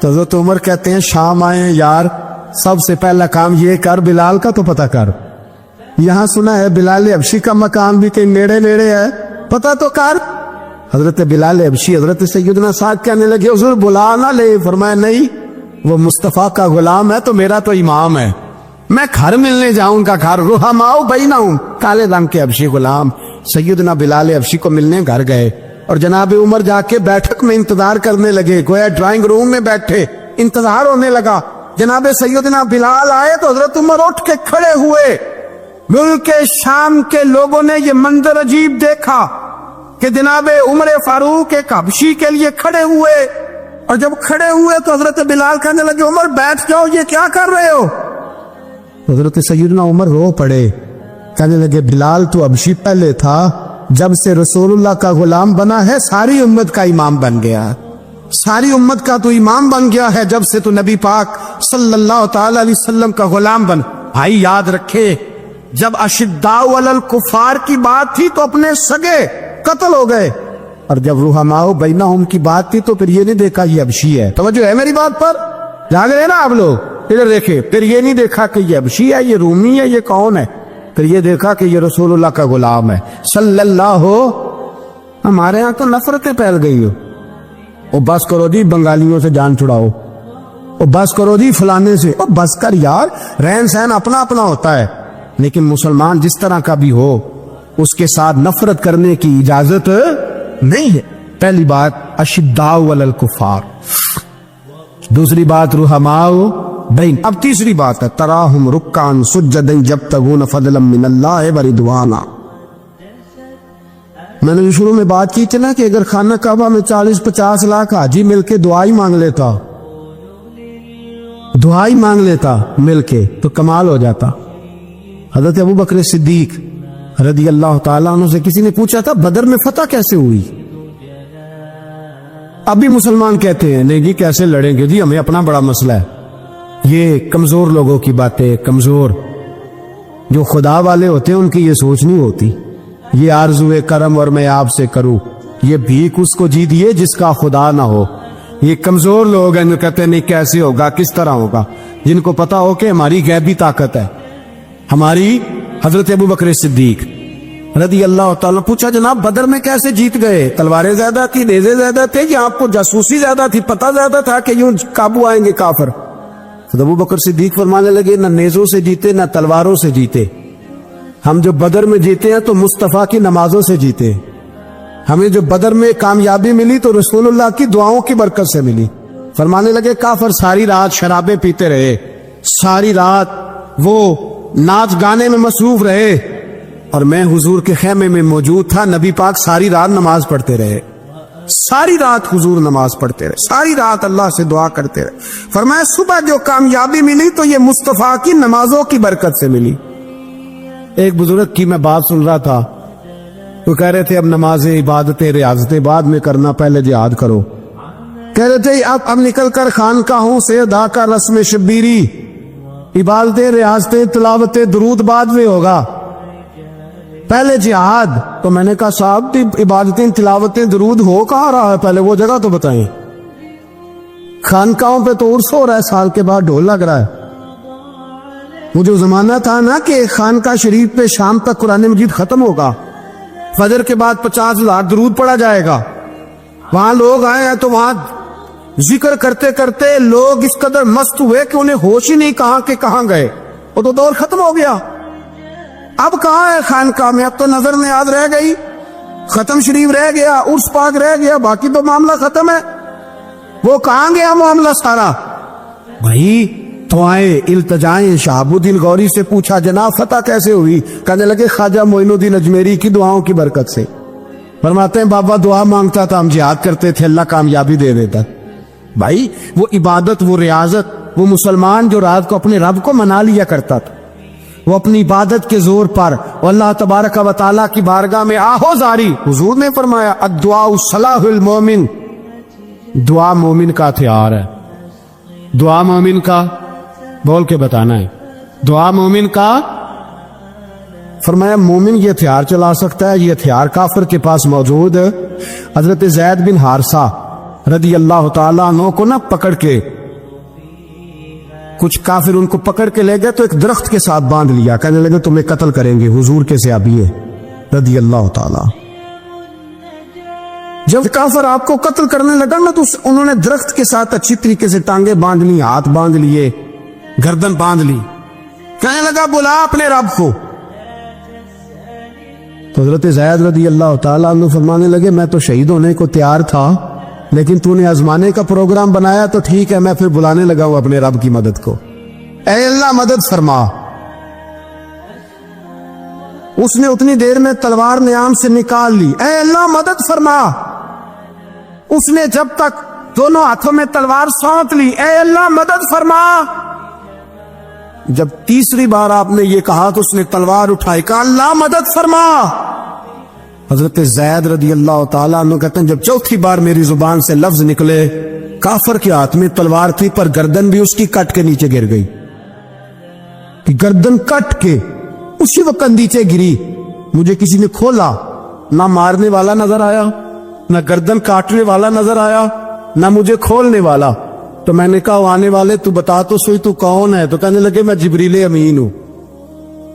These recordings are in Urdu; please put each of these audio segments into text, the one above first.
تو حضرت عمر کہتے ہیں شام آئے ہیں یار سب سے پہلا کام یہ کر بلال کا تو پتہ کر. یہاں سنا ہے بلال حبشی کا مقام بھی کہیں نیڑے نیڑے ہے, پتہ تو کر. حضرت بلال حبشی حضرت سیدنا سعد کہنے لگے حضور بلا نہ لے. فرمایا نہیں, وہ مصطفیٰ کا غلام ہے تو میرا تو امام ہے, میں گھر ملنے جاؤں گا. گھر رحماؤ بینہم, کالے رنگ کے حبشی غلام سیدنا بلال حبشی کو ملنے گھر گئے اور جناب عمر جا کے بیٹھک میں انتظار کرنے لگے, گویا ڈرائنگ روم میں بیٹھے انتظار ہونے لگا. جناب سیدنا بلال آئے تو حضرت عمر اٹھ کے کھڑے ہوئے. ملک شام کے لوگوں نے یہ منظر عجیب دیکھا کہ جناب عمر فاروق ایک حبشی کے لیے کھڑے ہوئے, اور جب کھڑے ہوئے تو حضرت بلال کہنے لگے عمر بیٹھ جاؤ, یہ کیا کر رہے ہو؟ حضرت سیدنا عمر رو پڑے, کہنے لگے بلال تو حبشی پہلے تھا, جب سے رسول اللہ کا غلام بنا ہے ساری امت کا امام بن گیا, ساری امت کا تو امام بن گیا ہے جب سے تو نبی پاک صلی اللہ تعالی علیہ وسلم کا غلام بن. بھائی یاد رکھے جب اشداء علی الکفار کی بات تھی تو اپنے سگے قتل ہو گئے, اور جب رحماء بینہم کی بات تھی تو پھر یہ نہیں دیکھا یہ حبشی ہے. توجہ ہے میری بات پر؟ جاگ رہے نا آپ لوگ, ادھر دیکھیں. پھر یہ نہیں دیکھا کہ یہ حبشی ہے, یہ رومی ہے, یہ کون ہے, پھر یہ دیکھا کہ یہ رسول اللہ کا غلام ہے صلی اللہ ہو. ہمارے ہاں تو نفرتیں پھیل گئی ہو, او بس کرو جی بنگالیوں سے جان چھڑاؤ, او بس کرو جی فلانے سے, او بس کر یار. رہن سہن اپنا اپنا ہوتا ہے, لیکن مسلمان جس طرح کا بھی ہو اس کے ساتھ نفرت کرنے کی اجازت نہیں ہے. پہلی بات اشداء علی الکفار, دوسری بات رحماء بین. اب تیسری بات ہے تراہم رکعا سجدا یبتغون فضلا من اللہ ورضوانا. میں نے جو شروع میں بات کی تھی نا کہ اگر خانہ کعبہ میں 40-50 لاکھ حاجی مل کے دعائی مانگ لیتا, دعائی مانگ لیتا مل کے تو کمال ہو جاتا. حضرت ابو بکر صدیق رضی اللہ تعالیٰ عنہ سے کسی نے پوچھا تھا بدر میں فتح کیسے ہوئی؟ اب بھی مسلمان کہتے ہیں نہیں جی کیسے لڑیں گے جی, ہمیں اپنا بڑا مسئلہ ہے. یہ کمزور لوگوں کی باتیں, کمزور جو خدا والے ہوتے ہیں ان کی یہ سوچ نہیں ہوتی. یہ آرزو کرم اور میں آپ سے کروں, یہ بھیک اس کو جی دیے جس کا خدا نہ ہو. یہ کمزور لوگ ہیں کہتے ہیں نہیں کیسے ہوگا, کس طرح ہوگا, جن کو پتا ہو کہ ہماری غیبی طاقت ہے. ہماری حضرت ابو بکر صدیق رضی اللہ تعالیٰ پوچھا جناب بدر میں کیسے جیت گئے؟ تلواریں زیادہ تھی, نیزے زیادہ تھے, یا آپ کو جاسوسی زیادہ تھی, پتہ زیادہ تھا کہ یوں قابو آئیں گے کافر؟ ابو بکر صدیق فرمانے لگے نہ نیزوں سے جیتے نہ تلواروں سے جیتے, ہم جو بدر میں جیتے ہیں تو مصطفیٰ کی نمازوں سے جیتے. ہمیں جو بدر میں کامیابی ملی تو رسول اللہ کی دعاؤں کی برکت سے ملی. فرمانے لگے کافر ساری رات شرابیں پیتے رہے, ساری رات وہ ناچ گانے میں مصروف رہے, اور میں حضور کے خیمے میں موجود تھا, نبی پاک ساری رات نماز پڑھتے رہے, ساری رات حضور نماز پڑھتے رہے, ساری رات اللہ سے دعا کرتے رہے. فرمایا صبح جو کامیابی ملی تو یہ مصطفیٰ کی نمازوں کی برکت سے ملی. ایک بزرگ کی میں بات سن رہا تھا, وہ کہہ رہے تھے اب نمازیں عبادتیں ریاضتیں بعد میں کرنا, پہلے جہاد کرو. کہہ رہے تھے اب نکل کر خانقاہوں سے ادا کا رسم شبیری, عبادتیں ریاضتیں تلاوتیں درود بعد میں ہوگا, پہلے جہاد. تو میں نے کہا صاحب عبادتیں تلاوتیں درود ہو کہاں رہا ہے, پہلے وہ جگہ تو بتائیں. خانقاہوں پہ تو عرس ہو رہا ہے, سال کے بعد ڈھول لگ رہا ہے. وہ جو زمانہ تھا نا کہ خانقاہ شریف پہ شام تک قرآن مجید ختم ہوگا, فجر کے بعد 50,000 درود پڑھا جائے گا, وہاں لوگ آئے ہیں تو وہاں ذکر کرتے کرتے لوگ اس قدر مست ہوئے کہ انہیں ہوش ہی نہیں کہاں کہ کہاں گئے. وہ تو دور ختم ہو گیا. اب کہاں ہے خانقاہ میں؟ اب تو نظر نیاز رہ گئی, ختم شریف رہ گیا, عرس پاک رہ گیا, باقی تو معاملہ ختم ہے. وہ کہاں گیا معاملہ سارا؟ بھائی دعائیں التجائیں. شہاب الدین غوری سے پوچھا جناب فتح کیسے ہوئی؟ کہنے لگے خواجہ معین الدین اجمیری کی دعاؤں کی برکت سے. فرماتے ہیں بابا دعا مانگتا تھا, ہم جہاد کرتے تھے, اللہ کامیابی دے دیتا. بھائی وہ عبادت, وہ ریاضت, وہ مسلمان جو رات کو اپنے رب کو منا لیا کرتا تھا, وہ اپنی عبادت کے زور پر اللہ تبارک و تعالیٰ کی بارگاہ میں آہو زاری. حضور نے فرمایا الدعاء صلاح المومن, دعا مومن کا ہتھیار ہے. دعا مومن کا, بول کے بتانا ہے, دعا مومن کا. فرمایا مومن یہ ہتھیار چلا سکتا ہے، یہ ہتھیار کافر کے پاس موجود ہے۔ حضرت زید بن حارثہ رضی اللہ تعالیٰ عنہ کو نہ پکڑ کے کچھ کافر ان کو پکڑ کے لے گئے تو ایک درخت کے ساتھ باندھ لیا، کہنے لگے تمہیں قتل کریں گے، حضور کے صحابی ہے رضی اللہ تعالیٰ۔ جب کافر آپ کو قتل کرنے لگا نا تو انہوں نے درخت کے ساتھ اچھی طریقے سے ٹانگیں باندھ لی، ہاتھ باندھ لیے، گردن باندھ لی، کہنے لگا بلا اپنے رب کو۔ تو حضرت زید رضی اللہ تعالیٰ عنہ فرمانے لگے میں تو شہید ہونے کو تیار تھا، لیکن تو نے آزمانے کا پروگرام بنایا تو ٹھیک ہے، میں پھر بلانے لگا ہوں اپنے رب کی مدد کو، اے اللہ مدد فرما۔ اس نے اتنی دیر میں تلوار نیام سے نکال لی، اے اللہ مدد فرما۔ اس نے جب تک دونوں ہاتھوں میں تلوار سونت لی، اے اللہ مدد فرما۔ جب تیسری بار آپ نے یہ کہا تو اس نے تلوار اٹھائی، کہا اللہ مدد فرما۔ حضرت زید رضی اللہ تعالیٰ عنہ کہتے ہیں جب چوتھی بار میری زبان سے لفظ نکلے، کافر کے ہاتھ میں تلوار تھی پر گردن بھی اس کی کٹ کے نیچے گر گئی، گردن کٹ کے اسی وقت نیچے گری۔ مجھے کسی نے کھولا، نہ مارنے والا نظر آیا، نہ گردن کاٹنے والا نظر آیا، نہ مجھے کھولنے والا۔ تو میں نے کہا آنے والے تو بتا تو سوئی تو کون ہے؟ تو کہنے لگے میں جبریل امین ہوں،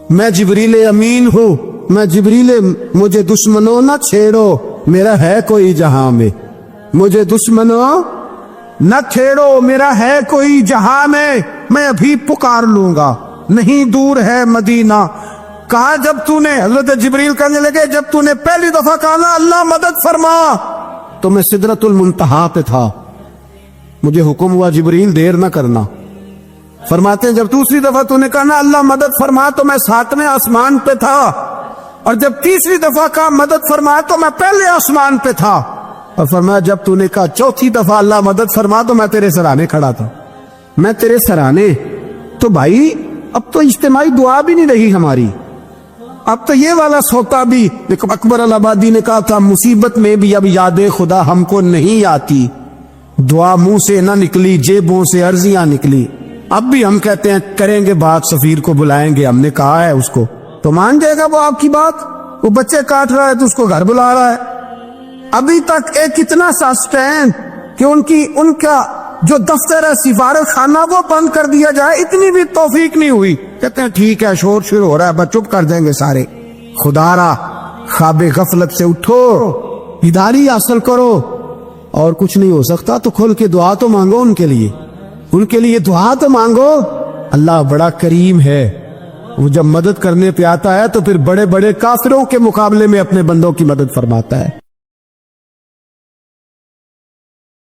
میں جبریل امین ہوں، میں جبریل، مجھے دشمنوں نہ چھیڑو، میرا ہے کوئی جہاں میں، مجھے دشمنوں نہ چھیڑو، میرا ہے کوئی جہاں میں ابھی پکار لوں گا، نہیں دور ہے مدینہ۔ کہا جب تو نے، حضرت جبریل کہنے لگے جب تو نے پہلی دفعہ کہا نا اللہ مدد فرما تو میں سدرۃ المنتہا پہ تھا، مجھے حکم ہوا جبریل دیر نہ کرنا۔ فرماتے ہیں جب دوسری دفعہ تو نے کہا نا اللہ مدد فرما تو میں 7ویں آسمان پہ تھا، اور جب تیسری دفعہ کہا مدد فرما تو میں پہلے آسمان پہ تھا، اور فرمایا جب تو نے کہا چوتھی دفعہ اللہ مدد فرما تو میں تیرے سرانے کھڑا تھا، میں تیرے سرانے۔ تو بھائی اب تو اجتماعی دعا بھی نہیں رہی ہماری، اب تو یہ والا سوتا بھی، لیکن اکبر الآبادی نے کہا تھا مصیبت میں بھی اب یاد خدا ہم کو نہیں آتی، دعا منہ سے نہ نکلی جیبوں سے عرضیاں نکلی۔ اب بھی ہم کہتے ہیں کریں گے بات، سفیر کو بلائیں گے، ہم نے کہا ہے اس کو، تو مان جائے گا وہ آپ کی بات؟ وہ بچے کاٹ رہا ہے تو اس کو گھر بلا رہا ہے۔ ابھی تک ایک اتنا سا سٹینڈ کہ ان کا جو دفتر ہے سفارت خانہ وہ بند کر دیا جائے، اتنی بھی توفیق نہیں ہوئی۔ کہتے ہیں ٹھیک ہے شور شروع ہو رہا ہے، بس چپ کر دیں گے سارے۔ خدا را خواب غفلت سے اٹھو، بیداری حاصل کرو، اور کچھ نہیں ہو سکتا تو کھل کے دعا تو مانگو، ان کے لیے دعا تو مانگو۔ اللہ بڑا کریم ہے، وہ جب مدد کرنے پہ آتا ہے تو پھر بڑے بڑے کافروں کے مقابلے میں اپنے بندوں کی مدد فرماتا ہے۔